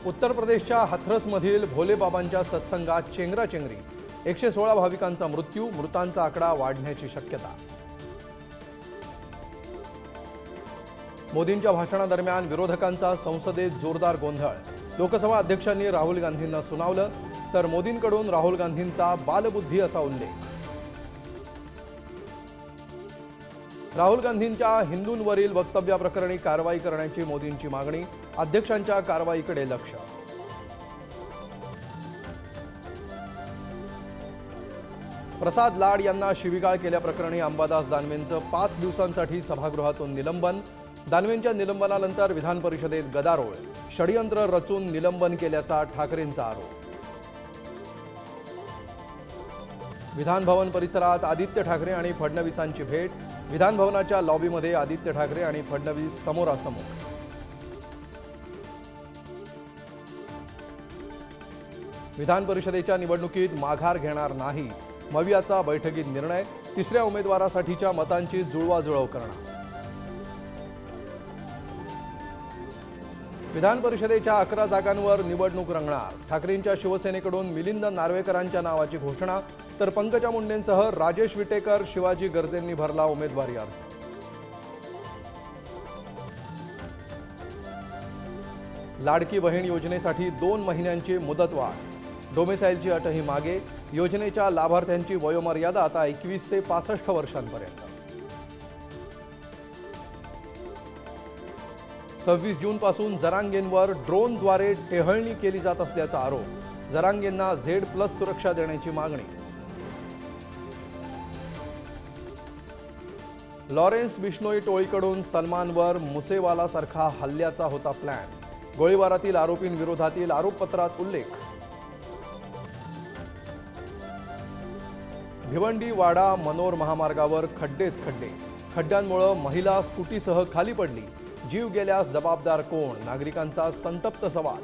उत्तर प्रदेशच्या हाथरसमधील भोलेबाबांच्या सत्संगात चेंगराचेंगरी 116 भाविकांचा मृत्यू, मृतांचा आकडा वाढण्याची शक्यता। मोदींच्या भाषणादरम्यान विरोधकांचा संसदेत जोरदार गोंधळ, लोकसभा अध्यक्षांनी राहुल गांधींना सुनावलं, तर मोदींकडून राहुल गांधींचा बालबुद्धी असा उल्लेख। राहुल गांधींच्या हिंदूंवरील वक्तव्याप्रकरणी कारवाई करण्याची मोदींची मागणी, अध्यक्षांच्या कारवाईकडे लक्ष। प्रसाद लाड यांना शिवीगाळ केल्याप्रकरणी अंबादास दानवेंचं 5 दिवसांसाठी सभागृहातून निलंबन, दानवेंच्या निलंबनानंतर विधान परिषदेत गदारोळ, षडयंत्र रचून निलंबन केल्याचा ठाकरेंचा आरोप। विधान भवन परिसरात आदित्य ठाकरे आणि फडणवीसांची भेट, विधान भवनाच्या लॉबीमध्ये आदित्य ठाकरे आणि फडणवीस समोरासमोर। विधान परिषदेच्या निवडणुकीत माघार घेणार नाही, मवियाचा बैठकीत निर्णय, तिसऱ्या उमेदवारासाठीच्या मतांची जुळवाजुळव करणार। विधान परिषदेच्या 11 जागांवर निवडणूक रंगणार, ठाकरेंच्या शिवसेनेकडून मिलिंद नार्वेकरांच्या नावाची घोषणा, तर पंकजा मुंडेंसह राजेश विटेकर, शिवाजी गर्जेंनी भरला उमेदवारी अर्ज। लाडकी बहीण योजनेसाठी 2 महिन्यांची मुदतवाढ, डोमेसाइलची अटही मागे, योजनेच्या लाभार्थ्यांची वयोमर्यादा आता 21 ते 65 वर्षांपर्यंत। 26 जूनपासून जरांगेंवर ड्रोनद्वारे टेहळणी केली जात असल्याचा आरोप, जरांगेंना Z+ सुरक्षा देण्याची मागणी। लॉरेन्स बिश्नोई टोळीकडून सलमानवर मुसेवालासारखा हल्ल्याचा होता प्लॅन, गोळीबारातील आरोपींविरोधातील आरोपपत्रात उल्लेख। भिवंडी वाडा मनोर महामार्गावर खड्डेच खड्डे, खड्ड्यांमुळे महिला स्कूटीसह खाली पडली, जीव गेल्यास जबाबदार कोण, नागरिकांचा संतप्त सवाल।